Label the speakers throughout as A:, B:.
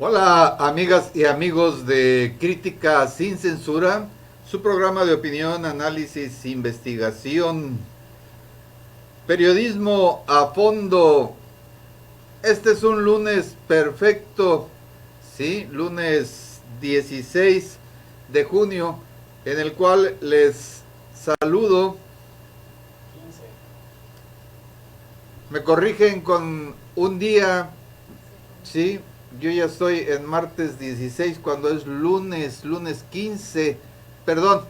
A: Hola amigas y amigos de Crítica sin Censura, su programa de opinión, análisis, investigación, periodismo a fondo. Este es un lunes perfecto, ¿sí? Lunes 16 de junio, en el cual les saludo. Me corrigen con un día, ¿sí? Yo ya estoy en martes 16 cuando es lunes 15. Perdón,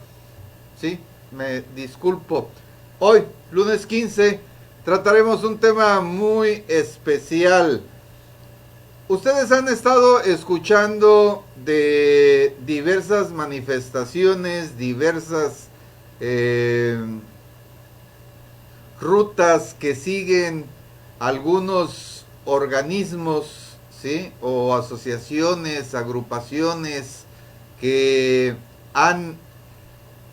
A: ¿sí? Me disculpo. Hoy, lunes 15, trataremos un tema muy especial. Ustedes han estado escuchando de diversas manifestaciones, diversas eh, rutas que siguen algunos organismos, ¿sí? O asociaciones, agrupaciones que han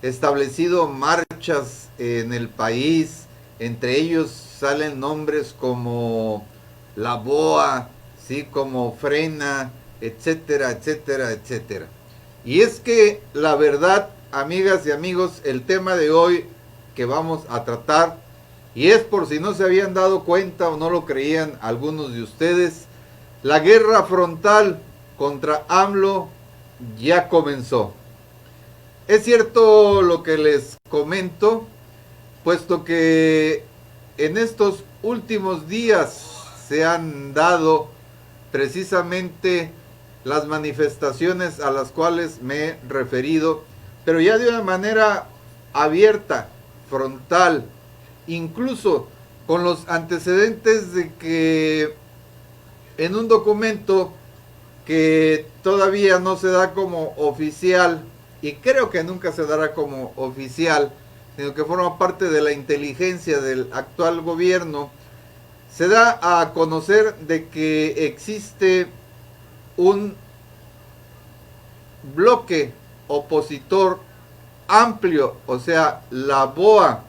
A: establecido marchas en el país. Entre ellos salen nombres como la BOA, ¿sí? Como Frena, etcétera, etcétera, etcétera. Y es que la verdad, amigas y amigos, el tema de hoy que vamos a tratar, y es por si no se habían dado cuenta o no lo creían algunos de ustedes, la guerra frontal contra AMLO ya comenzó. Es cierto lo que les comento, puesto que en estos últimos días se han dado precisamente las manifestaciones a las cuales me he referido, pero ya de una manera abierta, frontal, incluso con los antecedentes de que en un documento que todavía no se da como oficial, y creo que nunca se dará como oficial, sino que forma parte de la inteligencia del actual gobierno, se da a conocer de que existe un bloque opositor amplio, o sea, la BOA.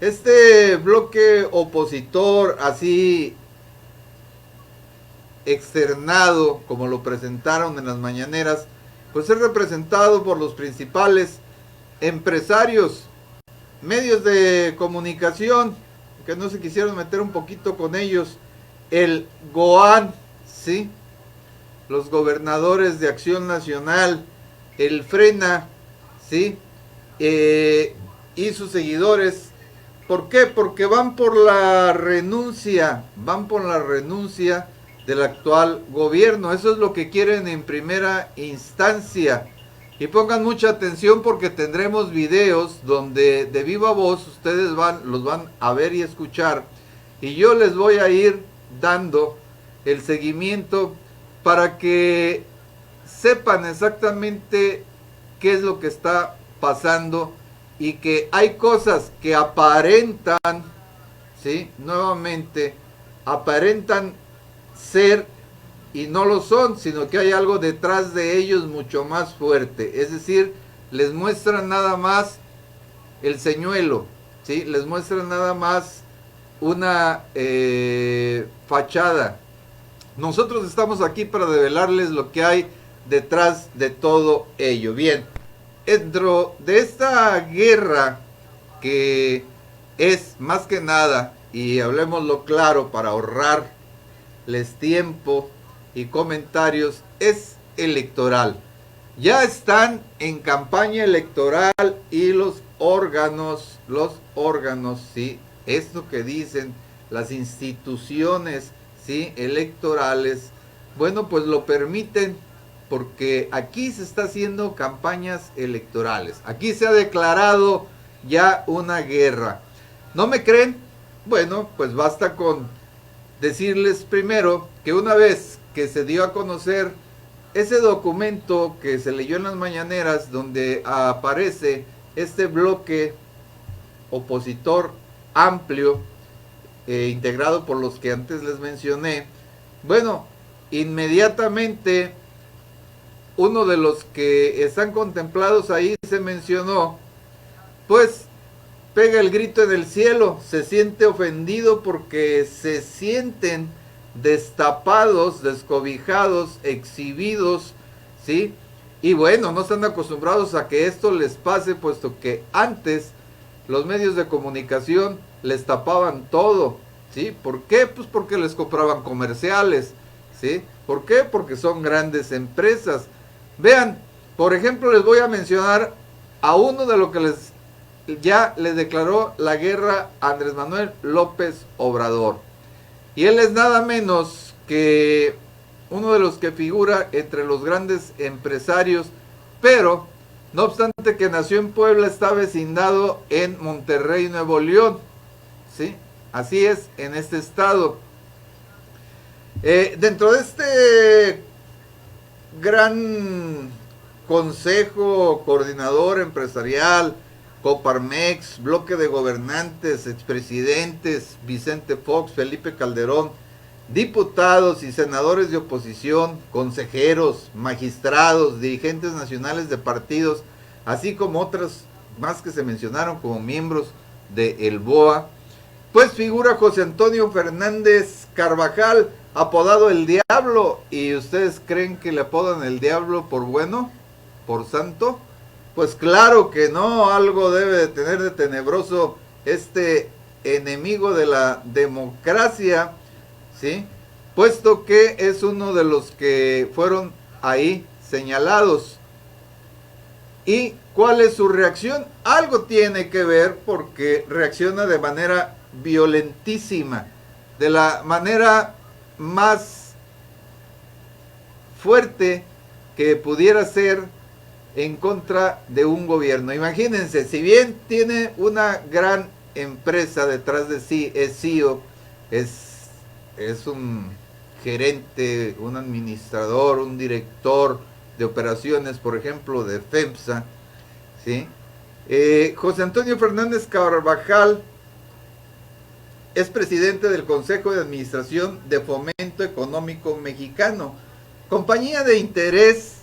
A: Este bloque opositor así externado, como lo presentaron en las mañaneras, pues es representado por los principales empresarios, medios de comunicación, que no se quisieron meter un poquito con ellos, el GOAN, ¿sí? Los gobernadores de Acción Nacional, el Frena, ¿sí? Y sus seguidores. ¿Por qué? Porque van por la renuncia, del actual gobierno. Eso es lo que quieren en primera instancia. Y pongan mucha atención porque tendremos videos donde de viva voz ustedes los van a ver y escuchar. Y yo les voy a ir dando el seguimiento para que sepan exactamente qué es lo que está pasando y que hay cosas que aparentan, ¿sí? Nuevamente, aparentan ser y no lo son, sino que hay algo detrás de ellos mucho más fuerte. Es decir, les muestran nada más el señuelo, ¿sí? Les muestran nada más una fachada. Nosotros estamos aquí para develarles lo que hay detrás de todo ello. Bien, dentro de esta guerra que es más que nada, y hablemoslo claro para ahorrarles tiempo y comentarios, es electoral. Ya están en campaña electoral y los órganos, sí, esto que dicen las instituciones, sí, electorales, bueno, pues lo permiten porque aquí se está haciendo campañas electorales. Aquí se ha declarado ya una guerra. ¿No me creen? Bueno, pues basta con decirles primero que una vez que se dio a conocer ese documento que se leyó en las mañaneras donde aparece este bloque opositor amplio, integrado por los que antes les mencioné, bueno, inmediatamente uno de los que están contemplados ahí se mencionó, pues pega el grito en el cielo, se siente ofendido porque se sienten destapados, descobijados, exhibidos, ¿sí? Y bueno, no están acostumbrados a que esto les pase, puesto que antes los medios de comunicación les tapaban todo, ¿sí? ¿Por qué? Pues porque les compraban comerciales, ¿sí? ¿Por qué? Porque son grandes empresas. Vean, por ejemplo, les voy a mencionar a uno de lo que ya les declaró la guerra a Andrés Manuel López Obrador. Y él es nada menos que uno de los que figura entre los grandes empresarios, pero no obstante que nació en Puebla, está vecindado en Monterrey, Nuevo León, ¿sí? Así es, en este estado. Dentro de este gran consejo coordinador empresarial, Coparmex, bloque de gobernantes, expresidentes, Vicente Fox, Felipe Calderón, diputados y senadores de oposición, consejeros, magistrados, dirigentes nacionales de partidos, así como otras más que se mencionaron como miembros de el BOA, pues figura José Antonio Fernández Carvajal, apodado el Diablo. ¿Y ustedes creen que le apodan el Diablo por bueno? ¿Por santo? Pues claro que no, algo debe de tener de tenebroso este enemigo de la democracia, ¿sí? Puesto que es uno de los que fueron ahí señalados. ¿Y cuál es su reacción? Algo tiene que ver, porque reacciona de manera violentísima, de la manera más fuerte que pudiera ser en contra de un gobierno. Imagínense, si bien tiene una gran empresa detrás de sí, es CEO, es un gerente, un administrador, un director de operaciones, por ejemplo, de FEMSA, ¿sí? José Antonio Fernández Carvajal es presidente del Consejo de Administración de Fomento Económico Mexicano, compañía de interés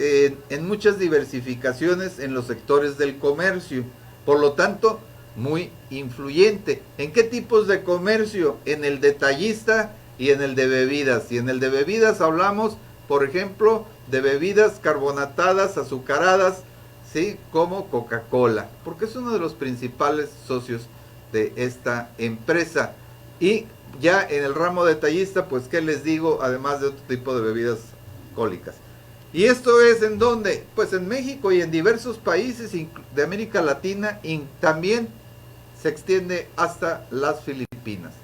A: en muchas diversificaciones en los sectores del comercio, por lo tanto, muy influyente. ¿En qué tipos de comercio? En el detallista y en el de bebidas. Y en el de bebidas hablamos, por ejemplo, de bebidas carbonatadas, azucaradas, ¿sí? Como Coca-Cola, porque es uno de los principales socios de esta empresa. Y ya en el ramo detallista, pues qué les digo, además de otro tipo de bebidas alcohólicas. ¿Y esto es en dónde? Pues en México y en diversos países de América Latina, y también se extiende hasta las Filipinas.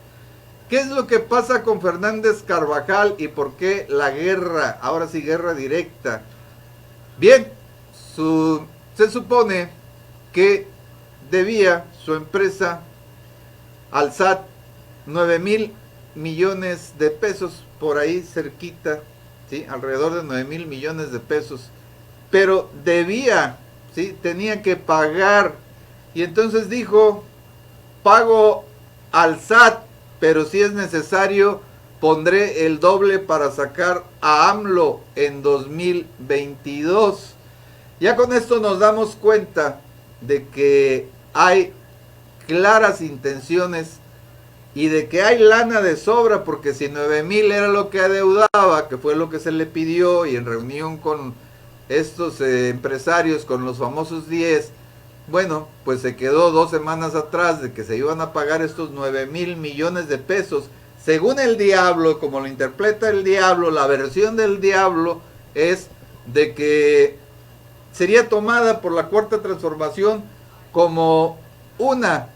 A: ¿Qué es lo que pasa con Fernández Carvajal y por qué la guerra? Ahora sí, guerra directa. Bien, se supone que debía su empresa al SAT 9,000 millones de pesos, por ahí cerquita, ¿sí? Alrededor de 9,000 millones de pesos, pero debía, ¿sí? Tenía que pagar, y entonces dijo: pago al SAT, pero si es necesario pondré el doble para sacar a AMLO en 2022. Ya con esto nos damos cuenta de que hay claras intenciones y de que hay lana de sobra, porque si 9,000 era lo que adeudaba, que fue lo que se le pidió, y en reunión con estos empresarios, con los famosos 10, bueno, pues se quedó 2 semanas atrás de que se iban a pagar estos 9,000 millones de pesos. Según el diablo, como lo interpreta el diablo, la versión del diablo es de que sería tomada por la Cuarta Transformación como una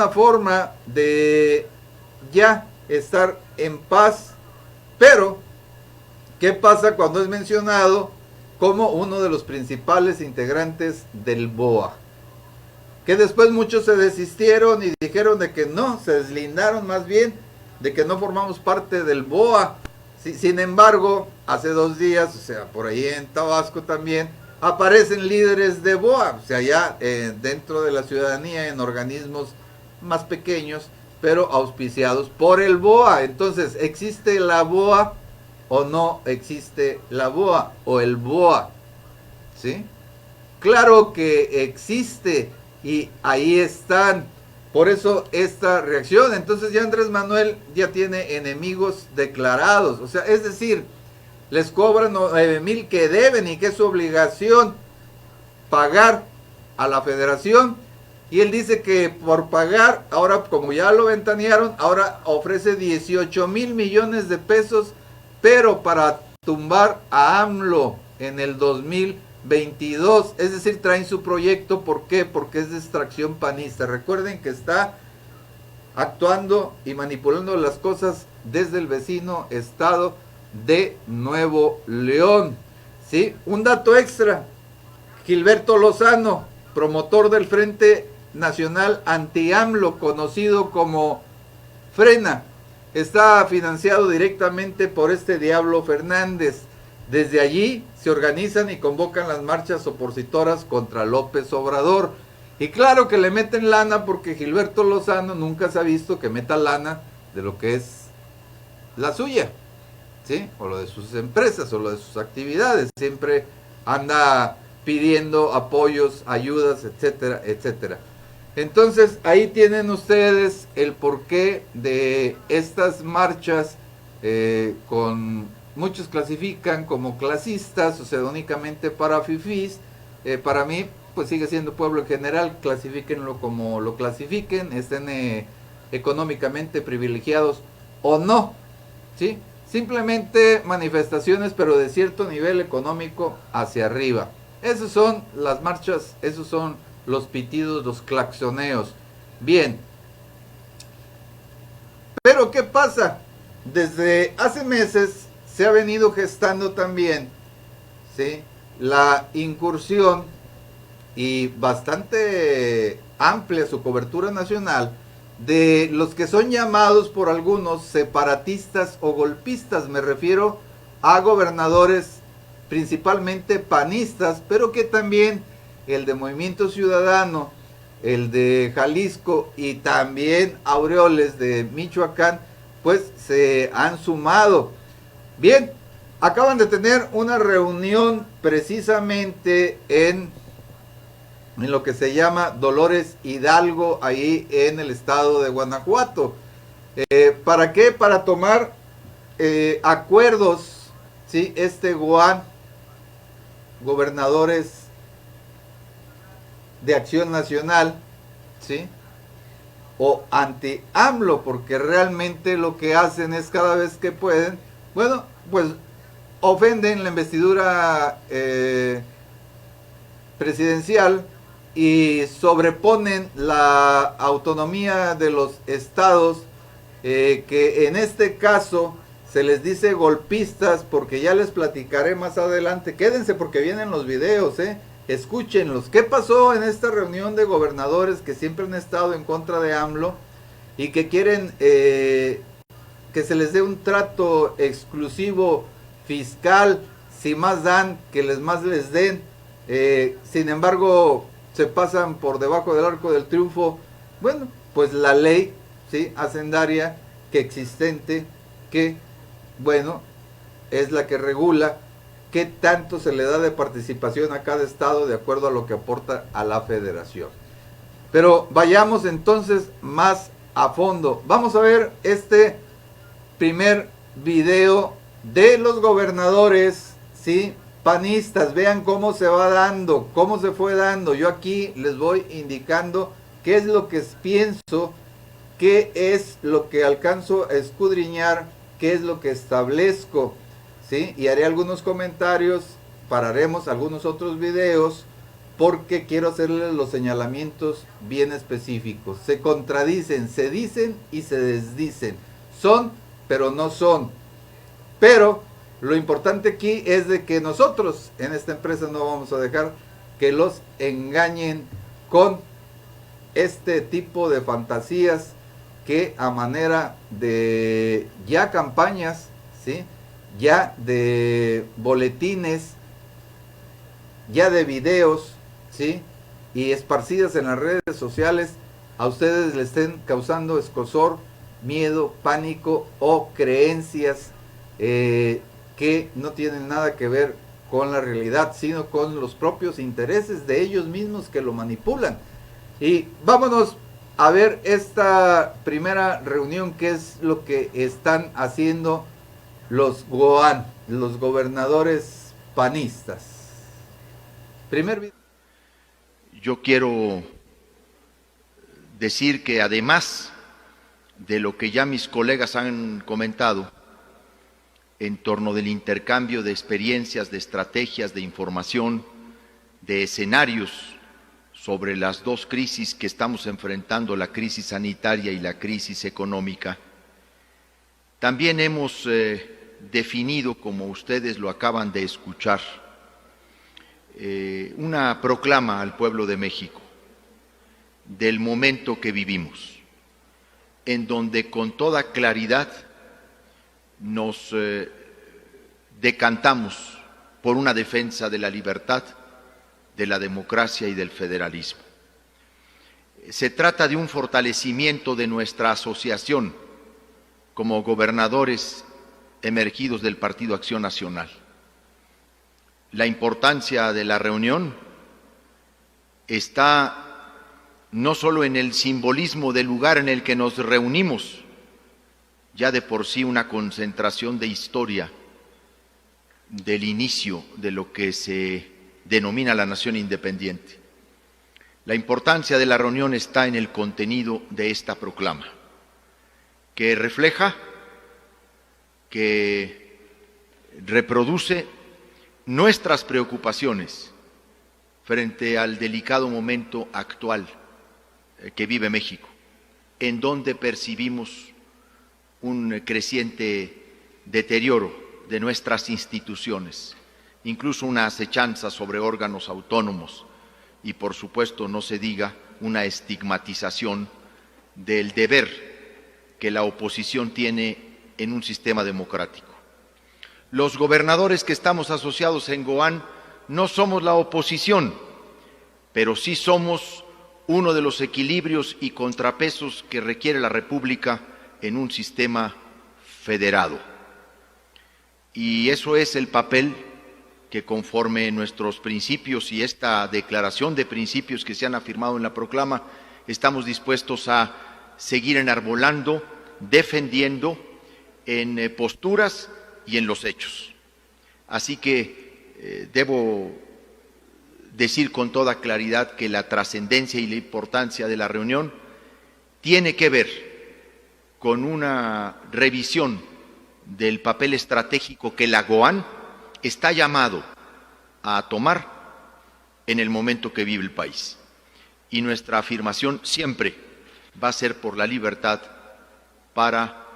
A: forma de ya estar en paz. Pero ¿qué pasa cuando es mencionado como uno de los principales integrantes del BOA? Que después muchos se desistieron y dijeron de que no, se deslindaron más bien, de que no formamos parte del BOA. Sí, sin embargo, hace 2 días, o sea, por ahí en Tabasco también, aparecen líderes de BOA, o sea, ya dentro de la ciudadanía, en organismos más pequeños, pero auspiciados por el BOA. Entonces, ¿existe la BOA o no existe la BOA o el BOA? ¿Sí? Claro que existe, y ahí están. Por eso esta reacción. Entonces ya Andrés Manuel ya tiene enemigos declarados. O sea, es decir, les cobran 9,000 que deben y que es su obligación pagar a la federación. Y él dice que por pagar, ahora como ya lo ventanearon, ahora ofrece 18,000 millones de pesos, pero para tumbar a AMLO en el 2022. Es decir, traen su proyecto. ¿Por qué? Porque es de extracción panista. Recuerden que está actuando y manipulando las cosas desde el vecino estado de Nuevo León. ¿Sí? Un dato extra. Gilberto Lozano, promotor del Frente Nacional Anti-AMLO, conocido como Frena, está financiado directamente por este Diablo Fernández. Desde allí se organizan y convocan las marchas opositoras contra López Obrador. Y claro que le meten lana porque Gilberto Lozano nunca se ha visto que meta lana de lo que es la suya, ¿sí? O lo de sus empresas o lo de sus actividades. Siempre anda pidiendo apoyos, ayudas, etcétera, etcétera. Entonces ahí tienen ustedes el porqué de estas marchas, con muchos clasifican como clasistas, o sea, únicamente para fifís. Para mí pues sigue siendo pueblo en general, clasifíquenlo como lo clasifiquen, estén económicamente privilegiados o no, ¿sí? Simplemente manifestaciones, pero de cierto nivel económico hacia arriba. Esas son las marchas, esos son los pitidos, los claxoneos. Bien. Pero ¿qué pasa? Desde hace meses se ha venido gestando también, ¿sí?, la incursión, y bastante amplia su cobertura nacional, de los que son llamados por algunos separatistas o golpistas. Me refiero a gobernadores principalmente panistas, pero que también el de Movimiento Ciudadano, el de Jalisco y también Aureoles de Michoacán, pues se han sumado. Bien, acaban de tener una reunión precisamente en lo que se llama Dolores Hidalgo, ahí en el estado de Guanajuato. ¿Para qué? Para tomar acuerdos, ¿sí? Gobernadores de Acción Nacional, ¿sí?, o anti-AMLO, porque realmente lo que hacen es cada vez que pueden, bueno, pues ofenden la investidura presidencial y sobreponen la autonomía de los estados, que en este caso se les dice golpistas, porque ya les platicaré más adelante. Quédense porque vienen los videos, escúchenlos. ¿Qué pasó en esta reunión de gobernadores que siempre han estado en contra de AMLO y que quieren que se les dé un trato exclusivo fiscal? Si más dan, que más les den. Sin embargo, se pasan por debajo del arco del triunfo. Bueno, pues la ley, ¿sí?, hacendaria que existente, que, bueno, es la que regula qué tanto se le da de participación a cada estado de acuerdo a lo que aporta a la federación. Pero vayamos entonces más a fondo. Vamos a ver este primer video de los gobernadores, ¿sí?, panistas. Vean cómo se va dando, cómo se fue dando. Yo aquí les voy indicando qué es lo que pienso, qué es lo que alcanzo a escudriñar, qué es lo que establezco, ¿sí? Y haré algunos comentarios, pararemos algunos otros videos, porque quiero hacerles los señalamientos bien específicos. Se contradicen, se dicen y se desdicen. Son, pero no son. Pero lo importante aquí es de que nosotros en esta empresa no vamos a dejar que los engañen con este tipo de fantasías que a manera de ya campañas, ¿sí?, ya de boletines, ya de videos, ¿sí?, y esparcidas en las redes sociales, a ustedes les estén causando escozor, miedo, pánico o creencias que no tienen nada que ver con la realidad, sino con los propios intereses de ellos mismos que lo manipulan. Y vámonos a ver esta primera reunión, qué es lo que están haciendo los GOAN, los gobernadores panistas.
B: Yo quiero decir que además de lo que ya mis colegas han comentado en torno del intercambio de experiencias, de estrategias, de información, de escenarios sobre las dos crisis que estamos enfrentando, la crisis sanitaria y la crisis económica, también hemos definido, como ustedes lo acaban de escuchar, una proclama al pueblo de México del momento que vivimos, en donde con toda claridad nos decantamos por una defensa de la libertad, de la democracia y del federalismo. Se trata de un fortalecimiento de nuestra asociación como gobernadores emergidos del Partido Acción Nacional. La importancia de la reunión está no solo en el simbolismo del lugar en el que nos reunimos, ya de por sí una concentración de historia del inicio de lo que se denomina la nación independiente. La importancia de la reunión está en el contenido de esta proclama, que refleja, que reproduce nuestras preocupaciones frente al delicado momento actual que vive México, en donde percibimos un creciente deterioro de nuestras instituciones, incluso una acechanza sobre órganos autónomos y, por supuesto, no se diga una estigmatización del deber que la oposición tiene en un sistema democrático. Los gobernadores que estamos asociados en GOAN no somos la oposición, pero sí somos uno de los equilibrios y contrapesos que requiere la República en un sistema federado. Y eso es el papel que, conforme nuestros principios y esta declaración de principios que se han afirmado en la proclama, estamos dispuestos a seguir enarbolando, defendiendo en posturas y en los hechos. Así que debo decir con toda claridad que la trascendencia y la importancia de la reunión tiene que ver con una revisión del papel estratégico que la GOAN está llamado a tomar en el momento que vive el país. Y nuestra afirmación siempre va a ser por la libertad, para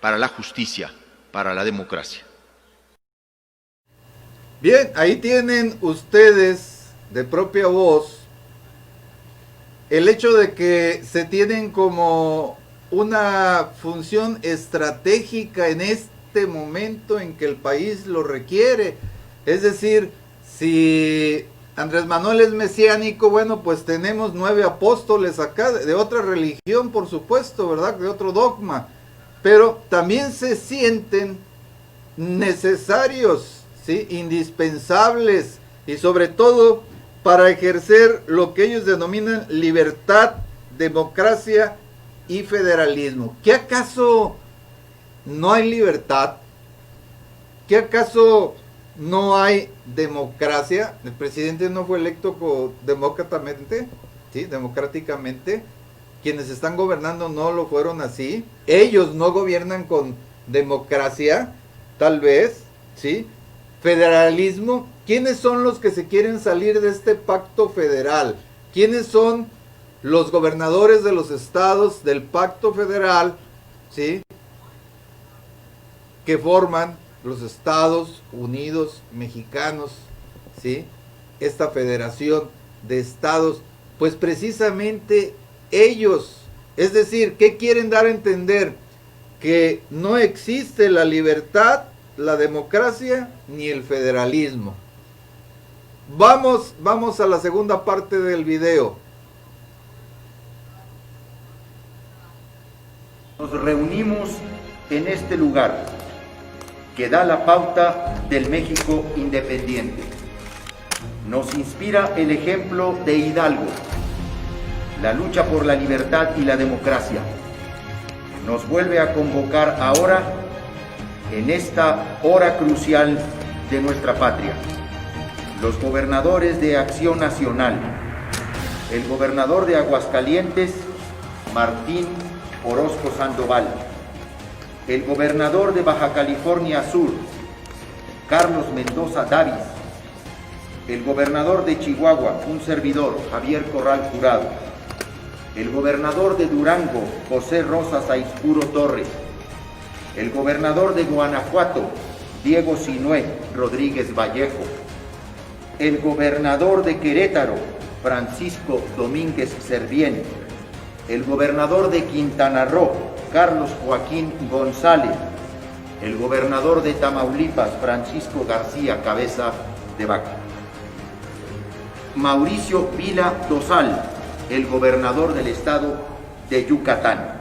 B: la justicia, para la democracia.
A: Bien, ahí tienen ustedes de propia voz el hecho de que se tienen como una función estratégica en este momento en que el país lo requiere. Es decir, si Andrés Manuel es mesiánico, bueno, pues tenemos 9 apóstoles acá, de otra religión, por supuesto, ¿verdad? De otro dogma. Pero también se sienten necesarios, ¿sí? Indispensables, y sobre todo para ejercer lo que ellos denominan libertad, democracia y federalismo. ¿Qué acaso no hay libertad? ¿Qué acaso no hay democracia? El presidente no fue electo democráticamente, ¿sí? Democráticamente. Quienes están gobernando no lo fueron así. Ellos no gobiernan con democracia, tal vez, ¿sí? Federalismo. ¿Quiénes son los que se quieren salir de este pacto federal? ¿Quiénes son los gobernadores de los estados del pacto federal, ¿sí? Que forman los Estados Unidos mexicanos, ¿sí? Esta federación de estados, pues precisamente ellos. Es decir, ¿qué quieren dar a entender? Que no existe la libertad, la democracia ni el federalismo. Vamos a la segunda parte del video.
B: Nos reunimos en este lugar que da la pauta del México independiente. Nos inspira el ejemplo de Hidalgo,
C: la lucha por la libertad y la democracia nos vuelve a convocar ahora en esta hora crucial de nuestra patria. Los gobernadores de Acción Nacional, el gobernador de Aguascalientes, Martín Orozco Sandoval, el gobernador de Baja California Sur, Carlos Mendoza Davis, el gobernador de Chihuahua, un servidor, Javier Corral Jurado, el gobernador de Durango, José Rosa Saizpuro Torres, el gobernador de Guanajuato, Diego Sinué Rodríguez Vallejo, el gobernador de Querétaro, Francisco Domínguez Servién, el gobernador de Quintana Roo, Carlos Joaquín González, el gobernador de Tamaulipas, Francisco García Cabeza de Vaca, Mauricio Vila Dosal, el gobernador del estado de Yucatán.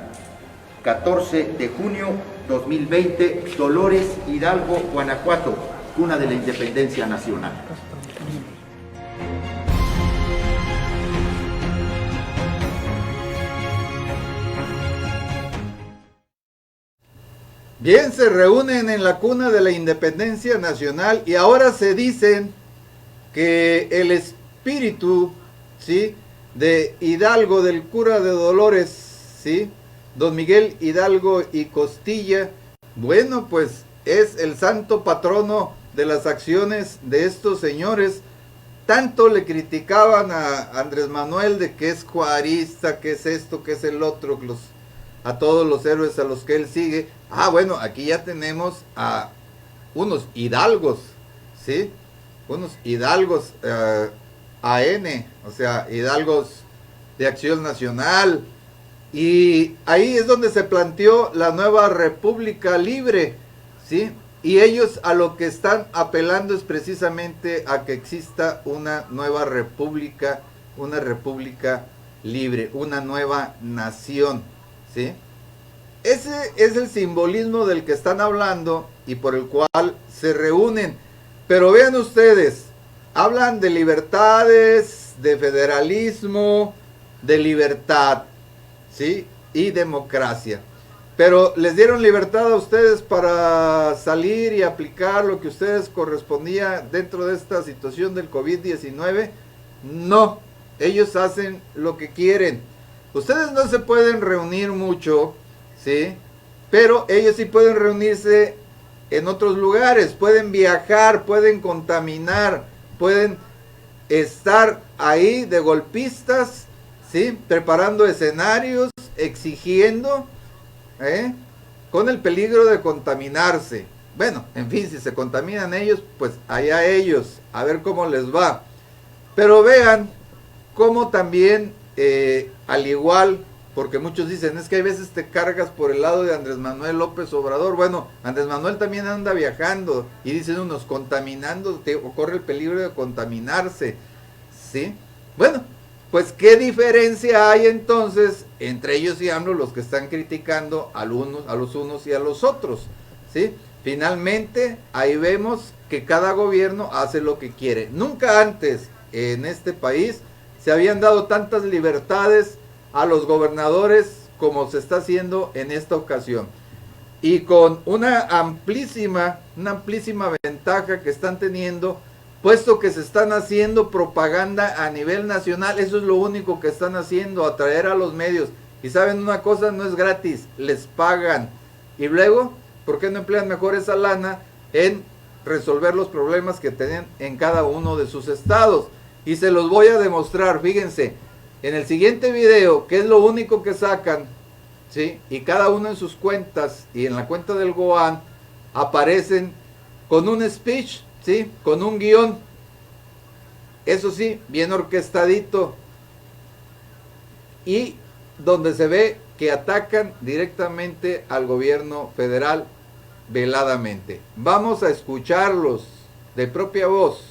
C: 14 de junio 2020, Dolores Hidalgo, Guanajuato, cuna de la independencia nacional.
A: Bien, se reúnen en la cuna de la independencia nacional y ahora se dicen que el espíritu, ¿sí?, de Hidalgo, del cura de Dolores, ¿sí?, don Miguel Hidalgo y Costilla, bueno, pues es el santo patrono de las acciones de estos señores. Tanto le criticaban a Andrés Manuel de que es juarista, que es esto, que es el otro, a todos los héroes a los que él sigue. Bueno, aquí ya tenemos a unos hidalgos, ¿sí? Unos hidalgos AN, o sea, hidalgos de Acción Nacional. Y ahí es donde se planteó la nueva República Libre, ¿sí? Y ellos a lo que están apelando es precisamente a que exista una nueva república, una república libre, una nueva nación, ¿sí? Ese es el simbolismo del que están hablando y por el cual se reúnen. Pero vean ustedes, hablan de libertades, de federalismo, de libertad, ¿sí?, y democracia. Pero les dieron libertad a ustedes para salir y aplicar lo que a ustedes correspondía dentro de esta situación del COVID-19. No, ellos hacen lo que quieren. Ustedes no se pueden reunir mucho, ¿sí?, pero ellos sí pueden reunirse en otros lugares, pueden viajar, pueden contaminar, pueden estar ahí de golpistas, ¿sí?, preparando escenarios, exigiendo, con el peligro de contaminarse. Bueno, en fin, si se contaminan ellos, pues allá ellos, a ver cómo les va. Pero vean cómo también, al igual, porque muchos dicen, es que hay veces te cargas por el lado de Andrés Manuel López Obrador. Bueno, Andrés Manuel también anda viajando, y dicen unos, contaminando, corre el peligro de contaminarse, ¿sí? Bueno, pues qué diferencia hay entonces entre ellos y AMLO, los que están criticando a los unos y a los otros, ¿sí? Finalmente, ahí vemos que cada gobierno hace lo que quiere. Nunca antes en este país se habían dado tantas libertades a los gobernadores como se está haciendo en esta ocasión. Y con una amplísima ventaja que están teniendo, puesto que se están haciendo propaganda a nivel nacional. Eso es lo único que están haciendo, atraer a los medios. Y saben una cosa, no es gratis, les pagan. Y luego, ¿por qué no emplean mejor esa lana en resolver los problemas que tienen en cada uno de sus estados? Y se los voy a demostrar, fíjense, en el siguiente video, que es lo único que sacan, ¿sí?, y cada uno en sus cuentas y en la cuenta del GOAN aparecen con un speech, ¿sí?, con un guión, eso sí, bien orquestadito, y donde se ve que atacan directamente al gobierno federal veladamente. Vamos a escucharlos de propia voz.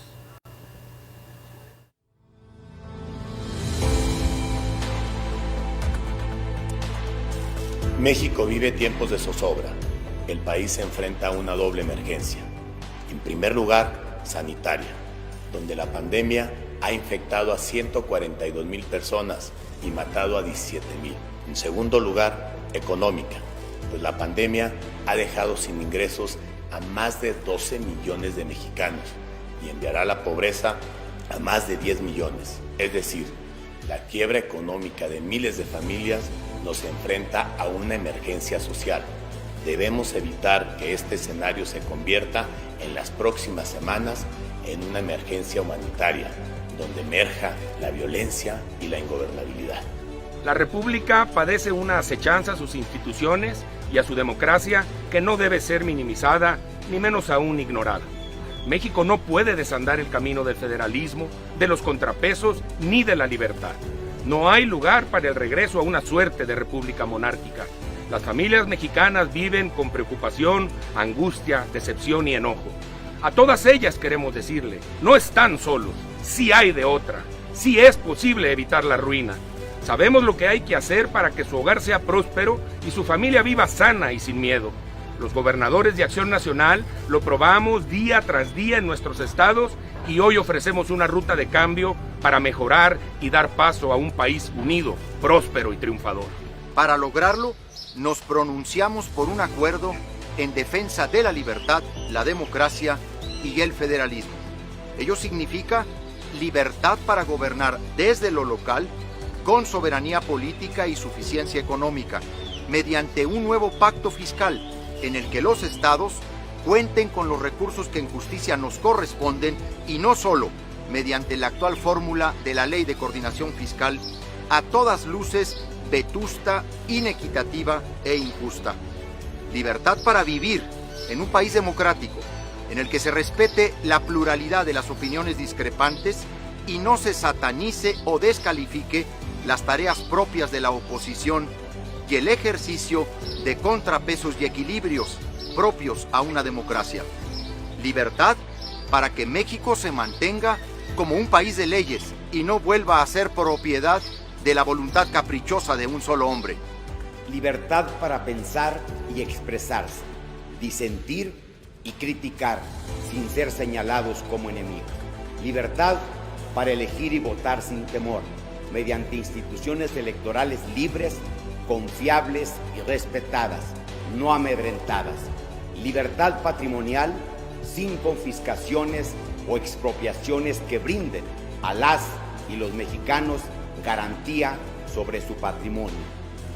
D: México vive tiempos de zozobra. El país se enfrenta a una doble emergencia. En primer lugar, sanitaria, donde la pandemia ha infectado a 142,000 personas y matado a 17,000. En segundo lugar, económica, pues la pandemia ha dejado sin ingresos a más de 12 millones de mexicanos y enviará a la pobreza a más de 10 millones. Es decir, la quiebra económica de miles de familias nos enfrenta a una emergencia social. Debemos evitar que este escenario se convierta en las próximas semanas en una emergencia humanitaria, donde emerja la violencia y la ingobernabilidad.
E: La República padece una acechanza a sus instituciones y a su democracia que no debe ser minimizada, ni menos aún ignorada. México no puede desandar el camino del federalismo, de los contrapesos, ni de la libertad. No hay lugar para el regreso a una suerte de república monárquica. Las familias mexicanas viven con preocupación, angustia, decepción y enojo. A todas ellas queremos decirle, no están solos, sí hay de otra, sí es posible evitar la ruina. Sabemos lo que hay que hacer para que su hogar sea próspero y su familia viva sana y sin miedo. Los gobernadores de Acción Nacional lo probamos día tras día en nuestros estados y hoy ofrecemos una ruta de cambio para mejorar y dar paso a un país unido, próspero y triunfador.
F: Para lograrlo, nos pronunciamos por un acuerdo en defensa de la libertad, la democracia y el federalismo. Ello significa libertad para gobernar desde lo local, con soberanía política y suficiencia económica, mediante un nuevo pacto fiscal en el que los estados cuenten con los recursos que en justicia nos corresponden y no solo mediante la actual fórmula de la Ley de Coordinación Fiscal, a todas luces vetusta, inequitativa e injusta. Libertad para vivir en un país democrático, en el que se respete la pluralidad de las opiniones discrepantes y no se satanice o descalifique las tareas propias de la oposición y el ejercicio de contrapesos y equilibrios propios a una democracia. Libertad para que México se mantenga como un país de leyes y no vuelva a ser propiedad de la voluntad caprichosa de un solo hombre.
G: Libertad para pensar y expresarse, disentir y criticar sin ser señalados como enemigos. Libertad para elegir y votar sin temor, mediante instituciones electorales libres, confiables y respetadas, no amedrentadas. Libertad patrimonial sin confiscaciones o expropiaciones que brinden a las y los mexicanos garantía sobre su patrimonio.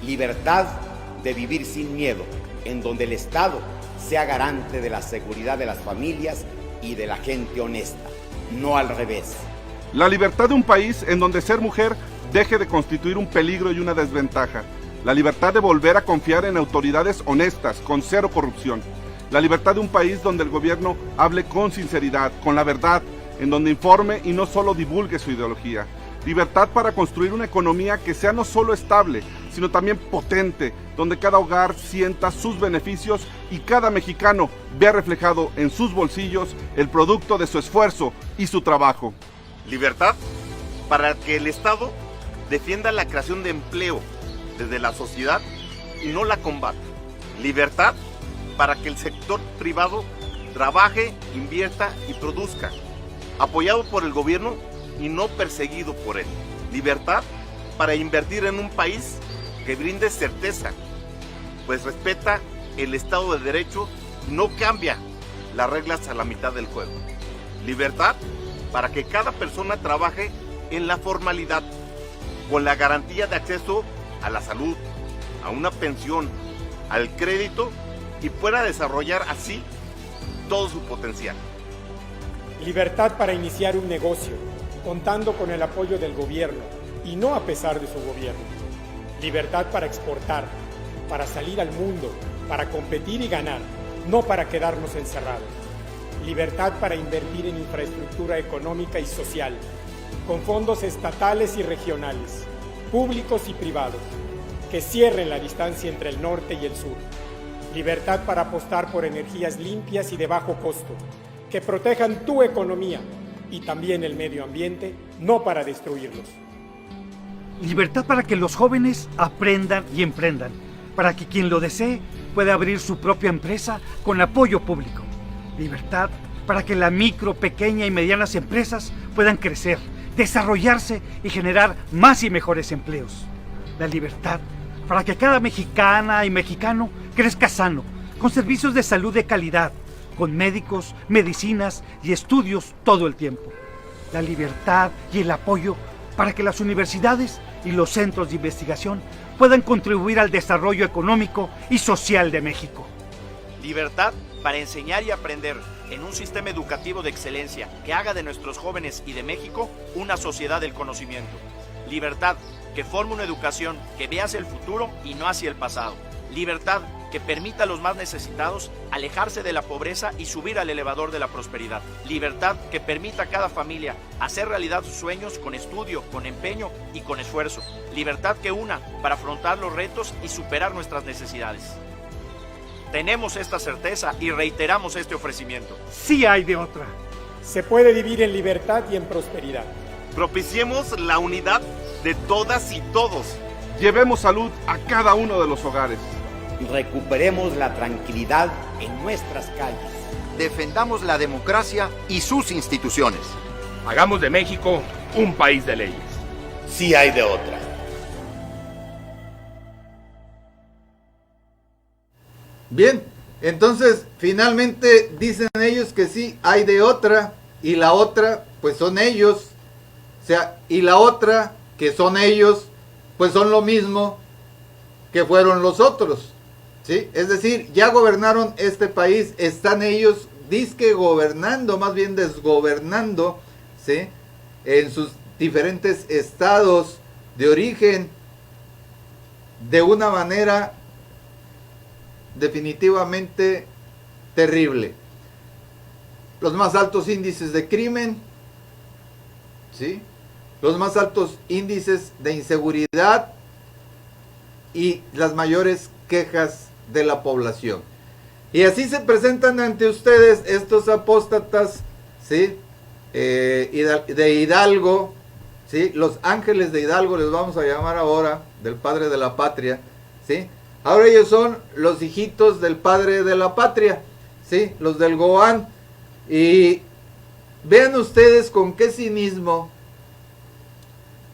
G: Libertad de vivir sin miedo, en donde el Estado sea garante de la seguridad de las familias y de la gente honesta, no al revés.
H: La libertad de un país en donde ser mujer deje de constituir un peligro y una desventaja. La libertad de volver a confiar en autoridades honestas, con cero corrupción. La libertad de un país donde el gobierno hable con sinceridad, con la verdad, en donde informe y no solo divulgue su ideología. Libertad para construir una economía que sea no solo estable, sino también potente, donde cada hogar sienta sus beneficios y cada mexicano vea reflejado en sus bolsillos el producto de su esfuerzo y su trabajo.
I: Libertad para que el Estado defienda la creación de empleo desde la sociedad y no la combata. Libertad para que el sector privado trabaje, invierta y produzca, apoyado por el gobierno y no perseguido por él. Libertad para invertir en un país que brinde certeza, pues respeta el Estado de Derecho y no cambia las reglas a la mitad del juego. Libertad para que cada persona trabaje en la formalidad, con la garantía de acceso a la salud, a una pensión, al crédito y pueda desarrollar así todo su potencial.
J: Libertad para iniciar un negocio, contando con el apoyo del gobierno y no a pesar de su gobierno. Libertad para exportar, para salir al mundo, para competir y ganar, no para quedarnos encerrados. Libertad para invertir en infraestructura económica y social, con fondos estatales y regionales, públicos y privados, que cierren la distancia entre el norte y el sur. Libertad para apostar por energías limpias y de bajo costo, que protejan tu economía y también el medio ambiente, no para destruirlos.
K: Libertad para que los jóvenes aprendan y emprendan, para que quien lo desee pueda abrir su propia empresa con apoyo público. Libertad para que la micro, pequeña y medianas empresas puedan crecer desarrollarse y generar más y mejores empleos. La libertad para que cada mexicana y mexicano crezca sano, con servicios de salud de calidad, con médicos, medicinas y estudios todo el tiempo. La libertad y el apoyo para que las universidades y los centros de investigación puedan contribuir al desarrollo económico y social de México.
L: Libertad para enseñar y aprender en un sistema educativo de excelencia que haga de nuestros jóvenes y de México una sociedad del conocimiento. Libertad que forme una educación que vea hacia el futuro y no hacia el pasado. Libertad que permita a los más necesitados alejarse de la pobreza y subir al elevador de la prosperidad. Libertad que permita a cada familia hacer realidad sus sueños con estudio, con empeño y con esfuerzo. Libertad que una para afrontar los retos y superar nuestras necesidades. Tenemos esta certeza y reiteramos este ofrecimiento.
K: Sí hay de otra.
J: Se puede vivir en libertad y en prosperidad.
I: Propiciemos la unidad de todas y todos.
H: Llevemos salud a cada uno de los hogares.
G: Recuperemos la tranquilidad en nuestras calles.
F: Defendamos la democracia y sus instituciones.
E: Hagamos de México un país de leyes.
D: Sí hay de otra.
A: Bien, entonces finalmente dicen ellos que sí hay de otra, y la otra pues son ellos, o sea, y la otra que son ellos pues son lo mismo que fueron los otros, ¿sí? Es decir, ya gobernaron este país, están ellos dizque gobernando, más bien desgobernando, ¿sí? En sus diferentes estados de origen, de una manera definitivamente terrible. Los más altos índices de crimen, ¿sí? Los más altos índices de inseguridad y las mayores quejas de la población. Y así se presentan ante ustedes estos apóstatas, ¿sí? De Hidalgo, ¿sí? Los ángeles de Hidalgo les vamos a llamar ahora, del padre de la patria, ¿sí? Ahora ellos son los hijitos del padre de la patria, ¿sí? Los del Goan. Y vean ustedes con qué cinismo,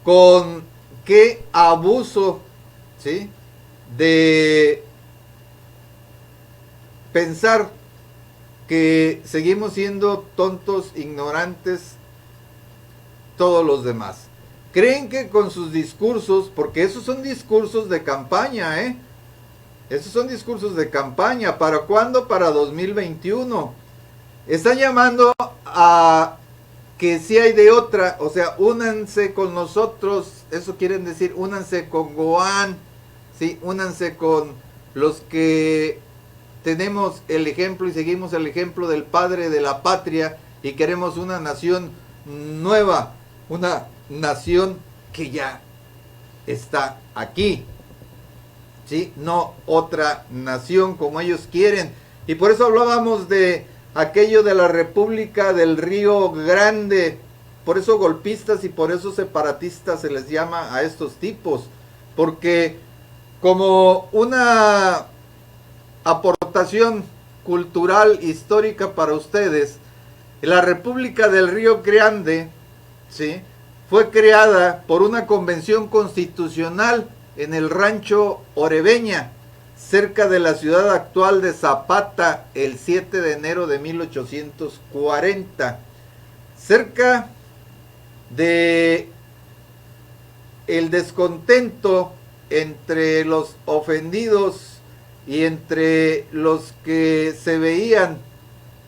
A: con qué abuso, ¿sí? De pensar que seguimos siendo tontos, ignorantes, todos los demás. Creen que con sus discursos, porque esos son discursos de campaña, esos son discursos de campaña. ¿Para cuándo? Para 2021. Están llamando a que si hay de otra, o sea, únanse con nosotros, eso quieren decir, únanse con Goan, ¿sí? Únanse con los que tenemos el ejemplo y seguimos el ejemplo del padre de la patria y queremos una nación nueva, una nación que ya está aquí, ¿sí? No otra nación como ellos quieren. Y por eso hablábamos de aquello de la República del Río Grande. Por eso golpistas y por eso separatistas se les llama a estos tipos, porque como una aportación cultural histórica para ustedes, la República del Río Grande, ¿sí?, fue creada por una convención constitucional en el rancho Orebeña, cerca de la ciudad actual de Zapata, el 7 de enero de 1840. Cerca de el descontento entre los ofendidos y entre los que se veían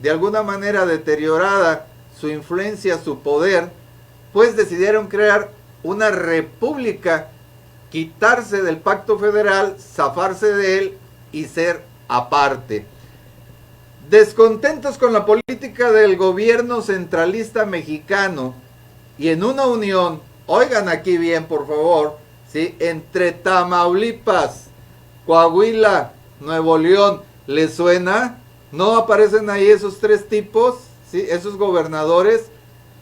A: de alguna manera deteriorada su influencia, su poder, pues decidieron crear una república, quitarse del pacto federal, zafarse de él y ser aparte. Descontentos con la política del gobierno centralista mexicano y en una unión, oigan aquí bien por favor, ¿sí?, entre Tamaulipas, Coahuila, Nuevo León, ¿les suena? ¿No aparecen ahí esos tres tipos? ¿Sí? Esos gobernadores.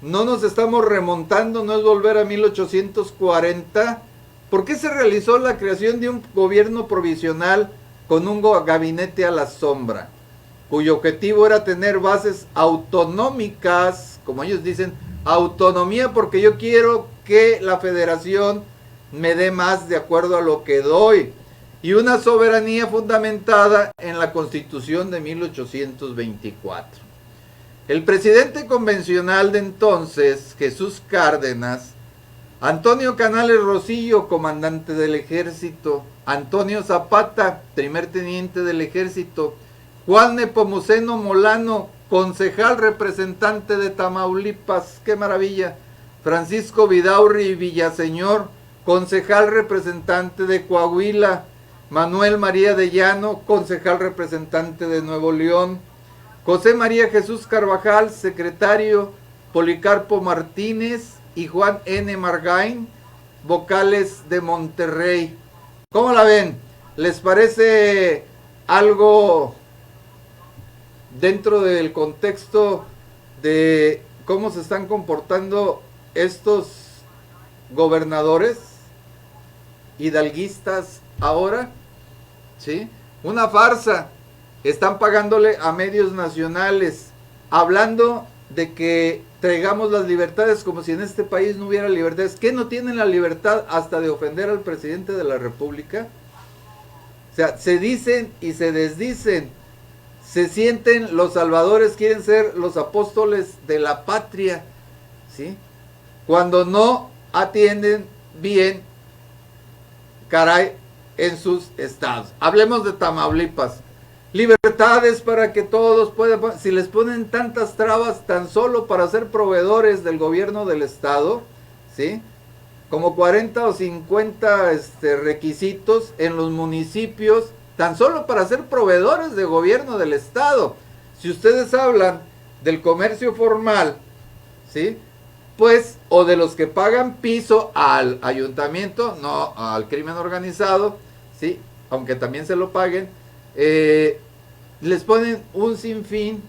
A: ¿No nos estamos remontando? ¿No es volver a 1840? ¿Por qué se realizó la creación de un gobierno provisional con un gabinete a la sombra, cuyo objetivo era tener bases autonómicas, como ellos dicen, autonomía porque yo quiero que la federación me dé más de acuerdo a lo que doy, y una soberanía fundamentada en la Constitución de 1824. El presidente convencional de entonces, Jesús Cárdenas, Antonio Canales Rosillo, comandante del ejército, Antonio Zapata, primer teniente del ejército, Juan Nepomuceno Molano, concejal representante de Tamaulipas, qué maravilla, Francisco Vidaurri Villaseñor, concejal representante de Coahuila, Manuel María de Llano, concejal representante de Nuevo León, José María Jesús Carvajal, secretario, Policarpo Martínez y Juan N. Margain, vocales de Monterrey. ¿Cómo la ven? ¿Les parece algo dentro del contexto de cómo se están comportando estos gobernadores hidalguistas ahora? ¿Sí? Una farsa. Están pagándole a medios nacionales, hablando de que traigamos las libertades como si en este país no hubiera libertades. ¿Qué no tienen la libertad hasta de ofender al presidente de la República? O sea, se dicen y se desdicen, se sienten los salvadores, quieren ser los apóstoles de la patria, ¿sí? Cuando no atienden bien, caray, en sus estados. Hablemos de Tamaulipas. Libertades para que todos puedan, si les ponen tantas trabas tan solo para ser proveedores del gobierno del estado, ¿sí? Como 40 o 50 requisitos en los municipios, tan solo para ser proveedores de gobierno del estado. Si ustedes hablan del comercio formal, ¿sí? Pues, o de los que pagan piso al ayuntamiento, no al crimen organizado, ¿sí? Aunque también se lo paguen, les ponen un sinfín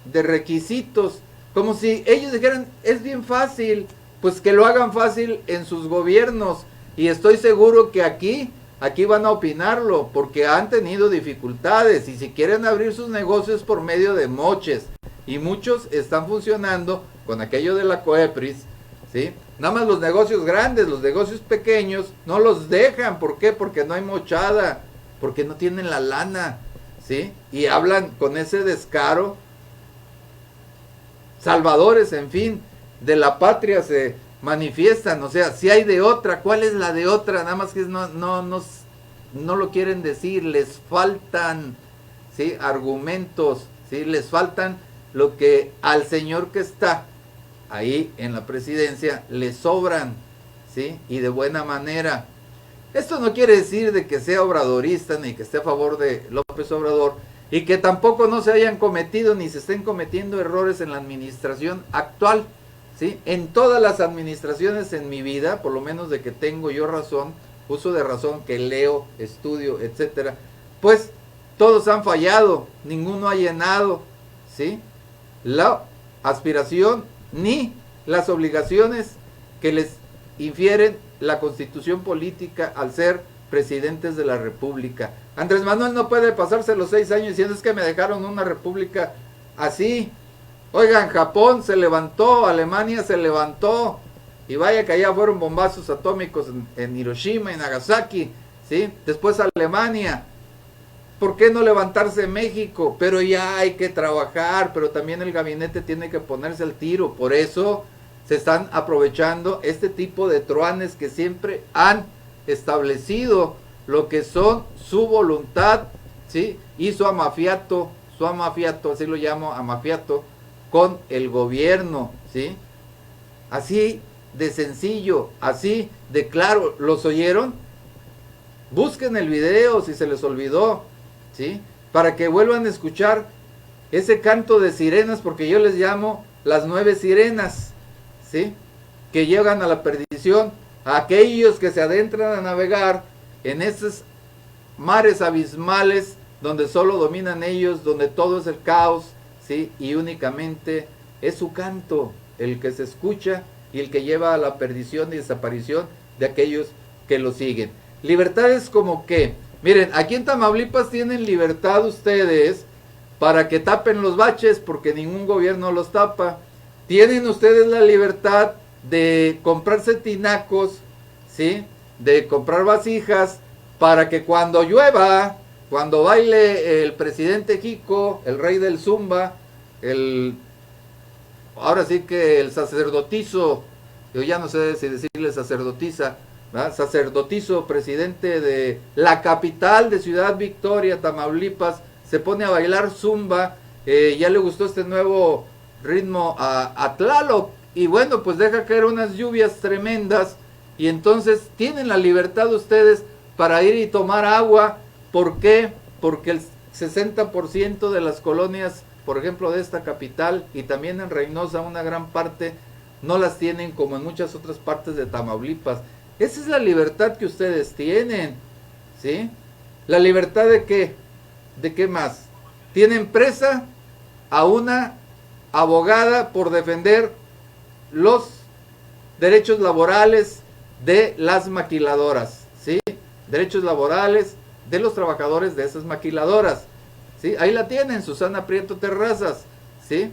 A: de requisitos, como si ellos dijeran, es bien fácil, pues que lo hagan fácil en sus gobiernos, y estoy seguro que aquí van a opinarlo, porque han tenido dificultades, y si quieren abrir sus negocios por medio de moches, y muchos están funcionando con aquello de la COEPRIS, ¿sí? Nada más los negocios grandes, los negocios pequeños, no los dejan, ¿por qué? Porque no hay mochada, porque no tienen la lana, ¿sí? Y hablan con ese descaro. Salvadores, en fin, de la patria se manifiestan, o sea, si hay de otra, ¿cuál es la de otra? Nada más que no lo quieren decir, les faltan, ¿sí? Argumentos, ¿sí? Les faltan lo que al señor que está ahí en la presidencia le sobran, ¿sí? Y de buena manera. Esto no quiere decir de que sea obradorista ni que esté a favor de López Obrador, y que tampoco no se hayan cometido ni se estén cometiendo errores en la administración actual, ¿sí? En todas las administraciones en mi vida, por lo menos de que tengo yo razón, uso de razón, que leo, estudio, etcétera, pues todos han fallado, ninguno ha llenado, ¿sí? La aspiración ni las obligaciones que les infieren la Constitución política al ser presidentes de la República. Andrés Manuel no puede pasarse los 6 años diciendo es que me dejaron una república así. Oigan, Japón se levantó, Alemania se levantó, y vaya que allá fueron bombazos atómicos en Hiroshima y Nagasaki, ¿sí? Después Alemania. ¿Por qué no levantarse México? Pero ya hay que trabajar, pero también el gabinete tiene que ponerse al tiro. Por eso se están aprovechando este tipo de truanes que siempre han establecido lo que son su voluntad, ¿sí? Y su amafiato, así lo llamo, amafiato, con el gobierno, ¿sí? Así de sencillo, así de claro. ¿Los oyeron? Busquen el video si se les olvidó, ¿sí? Para que vuelvan a escuchar ese canto de sirenas, porque yo les llamo las 9 sirenas, ¿sí? Que llegan a la perdición, a aquellos que se adentran a navegar en esos mares abismales donde solo dominan ellos, donde todo es el caos, ¿sí? Y únicamente es su canto el que se escucha y el que lleva a la perdición y desaparición de aquellos que lo siguen. Libertades como que, miren, aquí en Tamaulipas tienen libertad ustedes para que tapen los baches porque ningún gobierno los tapa. tienen ustedes la libertad de comprarse tinacos, ¿sí? De comprar vasijas para que cuando llueva, cuando baile el presidente Kiko, el rey del Zumba, ahora sí que el sacerdotizo, yo ya no sé si decirle sacerdotisa, ¿verdad? Sacerdotizo presidente de la capital de Ciudad Victoria, Tamaulipas, se pone a bailar zumba, ya le gustó este nuevo ritmo a Tlaloc, y bueno, pues deja caer unas lluvias tremendas, y entonces tienen la libertad ustedes para ir y tomar agua. ¿Por qué? Porque el 60% de las colonias, por ejemplo, de esta capital, y también en Reynosa una gran parte, no las tienen como en muchas otras partes de Tamaulipas. Esa es la libertad que ustedes tienen, ¿sí? ¿La libertad de qué? ¿De qué más? Tienen presa a una abogada por defender los derechos laborales de las maquiladoras, ¿sí? Derechos laborales de los trabajadores de esas maquiladoras, ¿sí? Ahí la tienen, Susana Prieto Terrazas, ¿sí?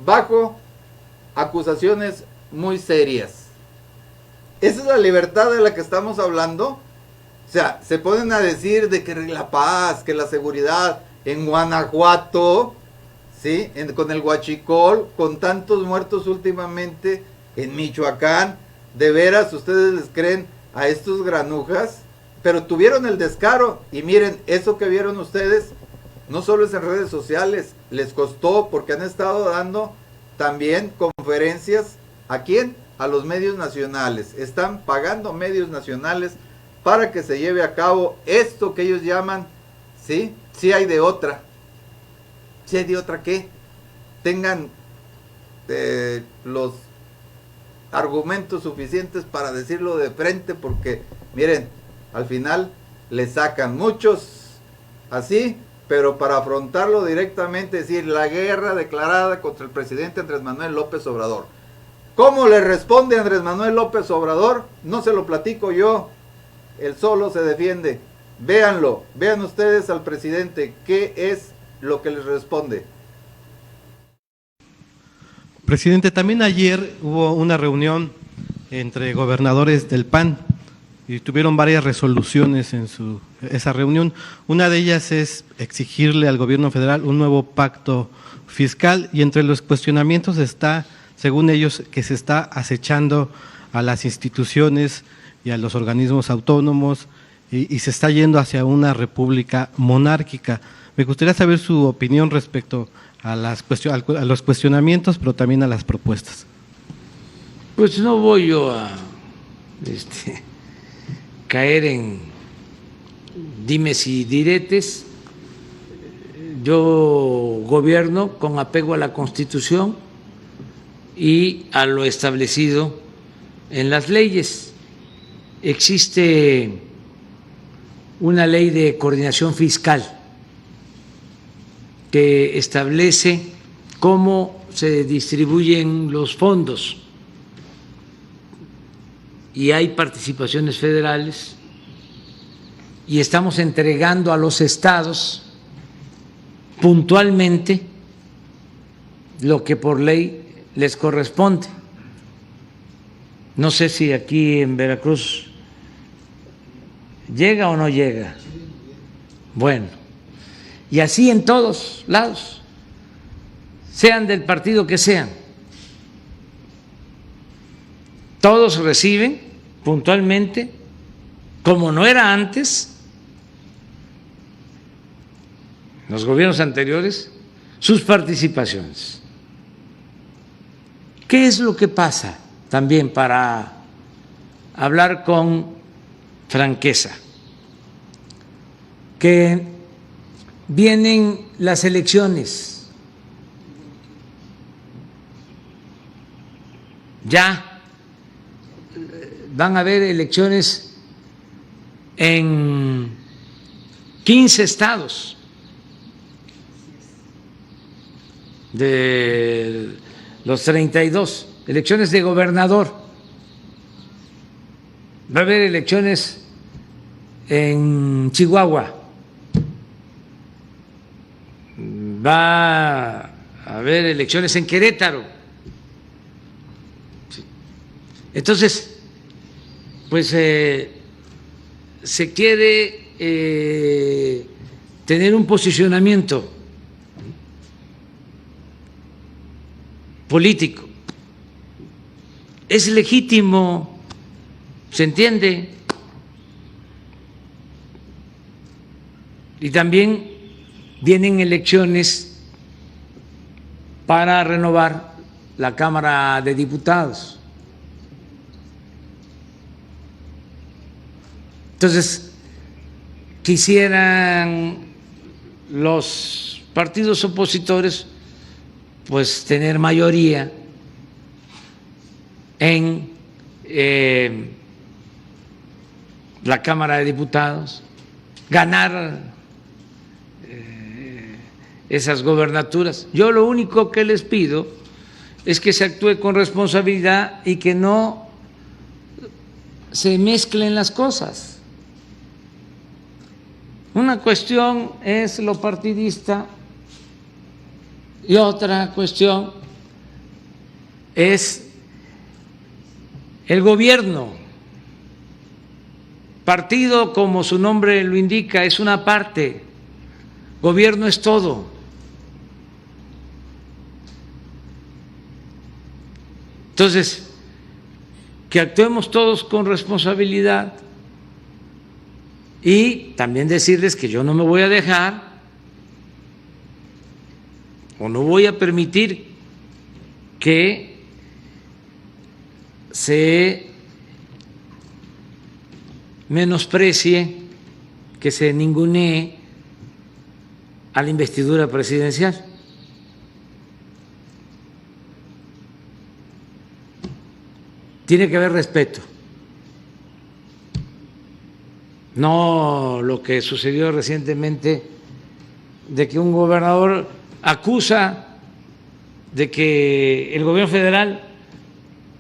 A: Bajo acusaciones muy serias. ¿Esa es la libertad de la que estamos hablando? O sea, se ponen a decir de que la paz, que la seguridad en Guanajuato, ¿sí? Con el huachicol, con tantos muertos últimamente, en Michoacán, ¿de veras ustedes les creen a estos granujas? Pero tuvieron el descaro, y miren, eso que vieron ustedes, no solo es en redes sociales, les costó, porque han estado dando también conferencias, ¿a quién? A los medios nacionales. Están pagando medios nacionales para que se lleve a cabo esto que ellos llaman, ¿sí? Si hay de otra. Si hay de otra, ¿qué? Tengan los argumentos suficientes para decirlo de frente, porque miren, al final le sacan muchos así, pero para afrontarlo directamente, decir la guerra declarada contra el presidente Andrés Manuel López Obrador. ¿Cómo le responde Andrés Manuel López Obrador? No se lo platico yo, él solo se defiende. Véanlo, vean ustedes al presidente, ¿qué es lo que les responde?
M: Presidente, también ayer hubo una reunión entre gobernadores del PAN y tuvieron varias resoluciones en esa reunión. Una de ellas es exigirle al gobierno federal un nuevo pacto fiscal, y entre los cuestionamientos está, según ellos, que se está acechando a las instituciones y a los organismos autónomos y se está yendo hacia una república monárquica. Me gustaría saber su opinión respecto a los cuestionamientos, pero también a las propuestas.
N: Pues no voy yo a caer en dimes y diretes. Yo gobierno con apego a la Constitución y a lo establecido en las leyes. Existe una ley de coordinación fiscal que establece cómo se distribuyen los fondos, y hay participaciones federales, y estamos entregando a los estados puntualmente lo que por ley les corresponde. No sé si aquí en Veracruz llega o no llega. Bueno, y así en todos lados, sean del partido que sean, todos reciben puntualmente, como no era antes, los gobiernos anteriores, sus participaciones. ¿Qué es lo que pasa? También para hablar con franqueza, que vienen las elecciones, ya van a haber elecciones en 15 estados de los 32, elecciones de gobernador, va a haber elecciones en Chihuahua, va a haber elecciones en Querétaro, Entonces, pues se quiere tener un posicionamiento político. Es legítimo, se entiende. Y también vienen elecciones para renovar la Cámara de Diputados. Entonces, quisieran los partidos opositores pues tener mayoría en la Cámara de Diputados, ganar esas gobernaturas. Yo lo único que les pido es que se actúe con responsabilidad y que no se mezclen las cosas. Una cuestión es lo partidista y otra cuestión es el gobierno. Partido, como su nombre lo indica, es una parte, gobierno es todo. Entonces, que actuemos todos con responsabilidad y también decirles que yo no me voy a dejar o no voy a permitir que se menosprecie, que se ningunee a la investidura presidencial. Tiene que haber respeto. No lo que sucedió recientemente de que un gobernador acusa de que el gobierno federal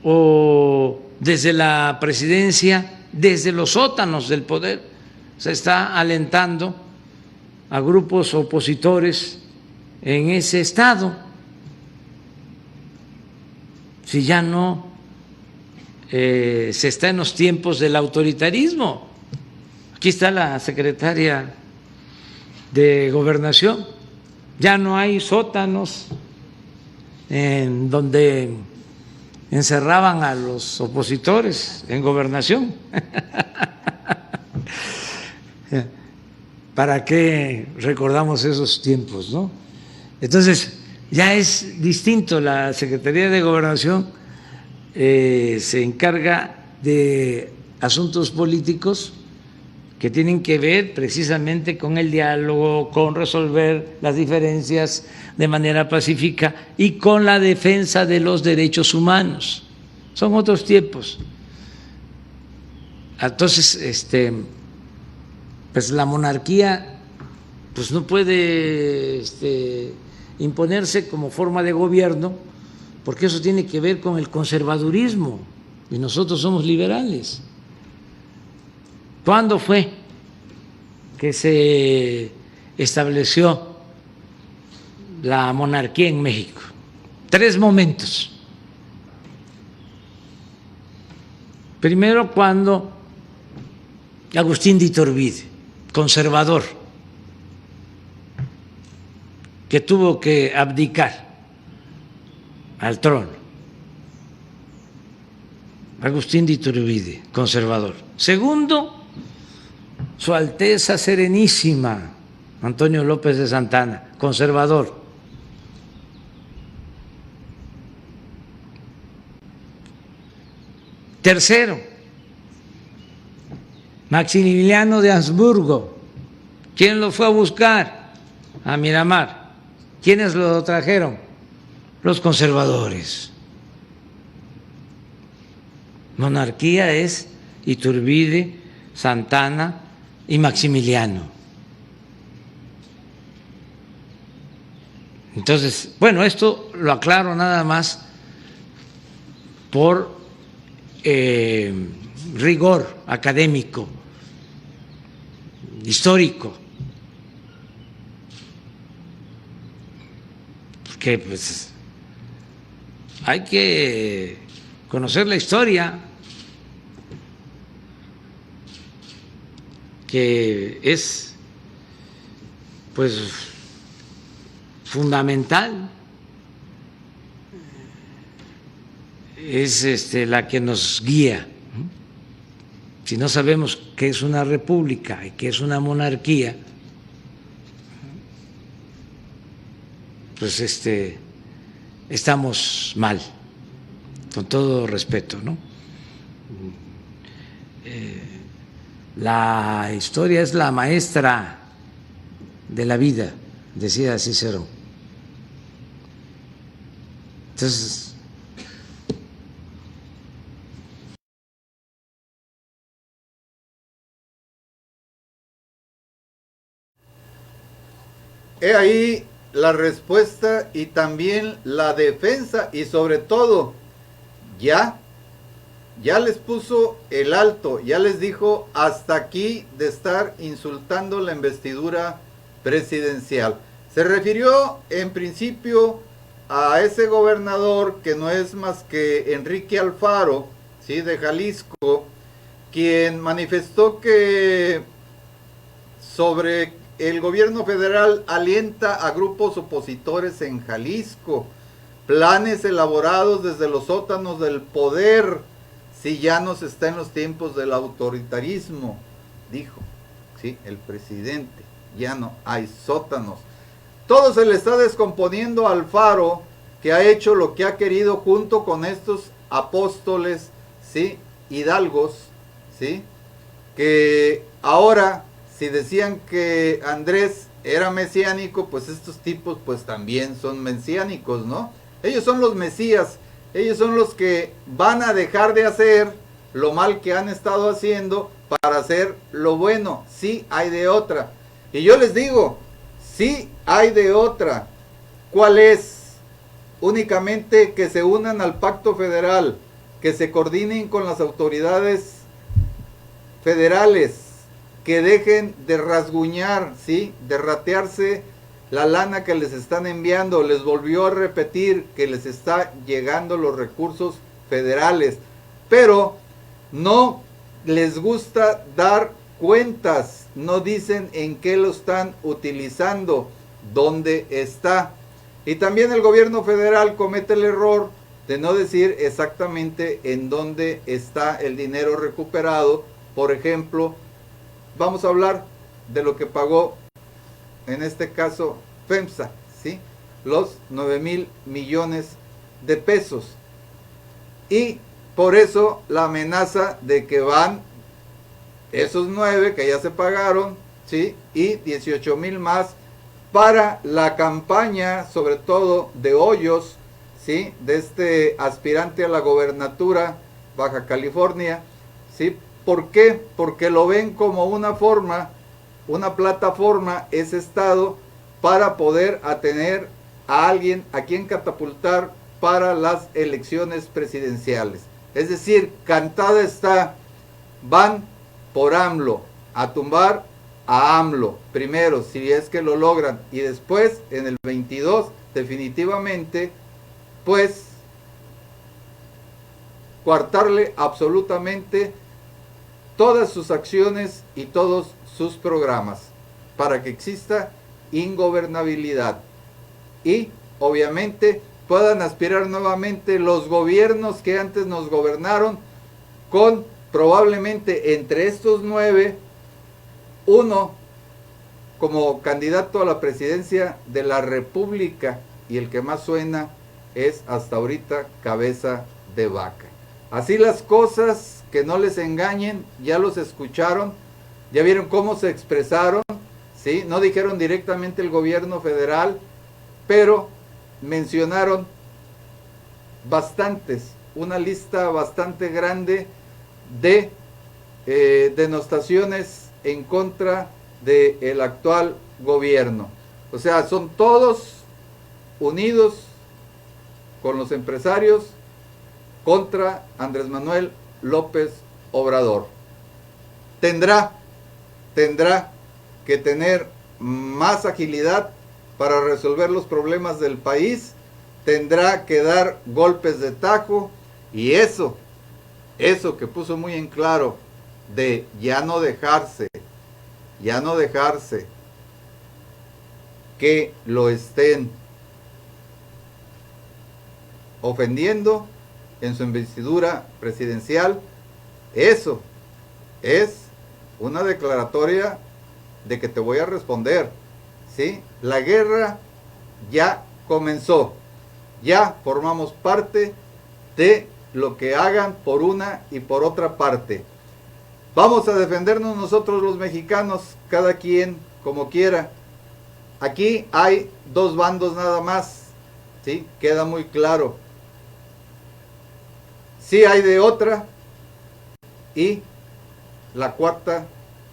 N: o desde la presidencia, desde los sótanos del poder, se está alentando a grupos opositores en ese estado. Si ya no se está en los tiempos del autoritarismo. Aquí está la secretaria de Gobernación. Ya no hay sótanos en donde encerraban a los opositores en Gobernación. ¿Para qué recordamos esos tiempos, no? Entonces, ya es distinto. La Secretaría de Gobernación se encarga de asuntos políticos que tienen que ver precisamente con el diálogo, con resolver las diferencias de manera pacífica y con la defensa de los derechos humanos. Son otros tiempos. Entonces, pues la monarquía pues no puede imponerse como forma de gobierno, porque eso tiene que ver con el conservadurismo y nosotros somos liberales. ¿Cuándo fue que se estableció la monarquía en México? 3 momentos. Primero, cuando Agustín de Iturbide, conservador, que tuvo que abdicar al trono. Agustín de Iturbide, conservador. Segundo, Su Alteza Serenísima Antonio López de Santana, conservador. Tercero, Maximiliano de Habsburgo. ¿Quién lo fue a buscar? A Miramar. ¿Quiénes lo trajeron? Los conservadores. Monarquía es Iturbide, Santana y Maximiliano. Entonces, bueno, esto lo aclaro nada más por rigor académico, histórico, porque pues hay que conocer la historia, que es pues fundamental, es la que nos guía. Si no sabemos qué es una república y qué es una monarquía, pues estamos mal, con todo respeto, ¿no? La historia es la maestra de la vida, decía Cicero. Entonces,
A: he ahí la respuesta y también la defensa, y sobre todo ya les puso el alto, ya les dijo hasta aquí de estar insultando la investidura presidencial. Se refirió en principio a ese gobernador que no es más que Enrique Alfaro, ¿sí?, de Jalisco, quien manifestó que sobre el gobierno federal alienta a grupos opositores en Jalisco, planes elaborados desde los sótanos del poder, si ya no se está en los tiempos del autoritarismo, dijo, sí, el presidente, ya no hay sótanos. Todo se le está descomponiendo a Alfaro, que ha hecho lo que ha querido junto con estos apóstoles, sí, hidalgos, sí, que ahora, si decían que Andrés era mesiánico, pues estos tipos pues también son mesiánicos, ¿no? Ellos son los mesías, ellos son los que van a dejar de hacer lo mal que han estado haciendo para hacer lo bueno. Sí hay de otra. Y yo les digo, sí hay de otra. ¿Cuál es? Únicamente que se unan al pacto federal, que se coordinen con las autoridades federales, que dejen de rasguñar, ¿sí?, de ratearse la lana que les están enviando. Les volvió a repetir que les está llegando los recursos federales, pero no les gusta dar cuentas, no dicen en qué lo están utilizando, dónde está. Y también el gobierno federal comete el error de no decir exactamente en dónde está el dinero recuperado. Por ejemplo, vamos a hablar de lo que pagó, en este caso, FEMSA, ¿sí?, los 9,000 millones de pesos. Y por eso la amenaza de que van esos 9 que ya se pagaron, ¿sí?, y 18,000 más para la campaña, sobre todo de Hoyos, ¿sí?, de este aspirante a la gobernatura Baja California, ¿sí? ¿Por qué? Porque lo ven como una forma, una plataforma, ese estado, para poder tener a alguien a quien catapultar para las elecciones presidenciales. Es decir, cantada está, van por AMLO, a tumbar a AMLO, primero, si es que lo logran, y después, en el 22, definitivamente, pues, coartarle absolutamente todas sus acciones y todos sus programas, para que exista ingobernabilidad. Y, obviamente, puedan aspirar nuevamente los gobiernos que antes nos gobernaron, con probablemente entre estos 9, uno como candidato a la presidencia de la República, y el que más suena es hasta ahorita Cabeza de Vaca. Así las cosas, que no les engañen, ya los escucharon, ya vieron cómo se expresaron, ¿sí? No dijeron directamente el gobierno federal, pero mencionaron bastantes, una lista bastante grande de denostaciones en contra del actual gobierno. O sea, son todos unidos con los empresarios contra Andrés Manuel López Obrador. Tendrá que tener más agilidad para resolver los problemas del país, tendrá que dar golpes de tajo Y eso que puso muy en claro de ya no dejarse que lo estén ofendiendo en su investidura presidencial, eso es una declaratoria de que te voy a responder, ¿sí? La guerra ya comenzó, ya formamos parte de lo que hagan por una y por otra parte. Vamos a defendernos nosotros los mexicanos, cada quien como quiera. Aquí hay dos bandos nada más, ¿sí? Queda muy claro. Sí hay de otra y la cuarta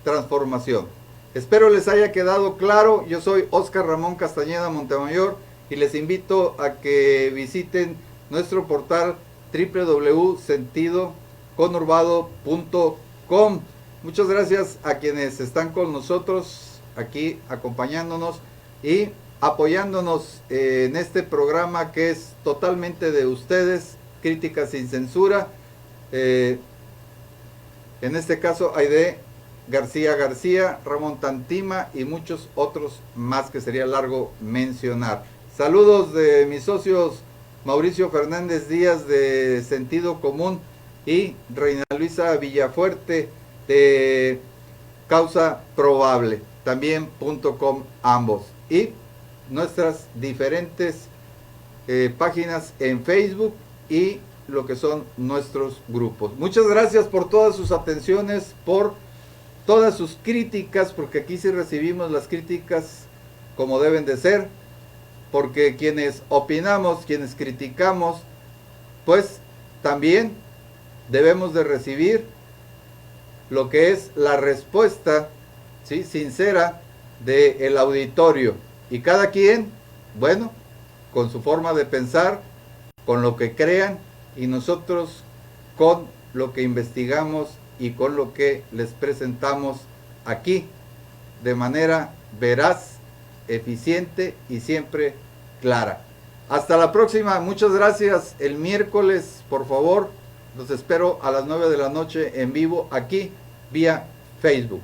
A: transformación. Espero les haya quedado claro. Yo soy Óscar Ramón Castañeda Montemayor y les invito a que visiten nuestro portal www.sentidoconurbado.com. Muchas gracias a quienes están con nosotros aquí acompañándonos y apoyándonos en este programa que es totalmente de ustedes, Crítica sin Censura. En este caso Aide García, Ramón Tantima y muchos otros más que sería largo mencionar. Saludos de mis socios Mauricio Fernández Díaz de Sentido Común y Reina Luisa Villafuerte de Causa Probable, también .com ambos, y nuestras diferentes páginas en Facebook y lo que son nuestros grupos. Muchas gracias por todas sus atenciones, por todas sus críticas, porque aquí sí recibimos las críticas como deben de ser, porque quienes opinamos, quienes criticamos, pues también debemos de recibir lo que es la respuesta, ¿sí?, sincera del auditorio. Y cada quien, bueno, con su forma de pensar, con lo que crean, y nosotros con lo que investigamos y con lo que les presentamos aquí de manera veraz, eficiente y siempre clara. Hasta la próxima, muchas gracias. El miércoles, por favor, los espero a las 9 de la noche en vivo aquí vía Facebook.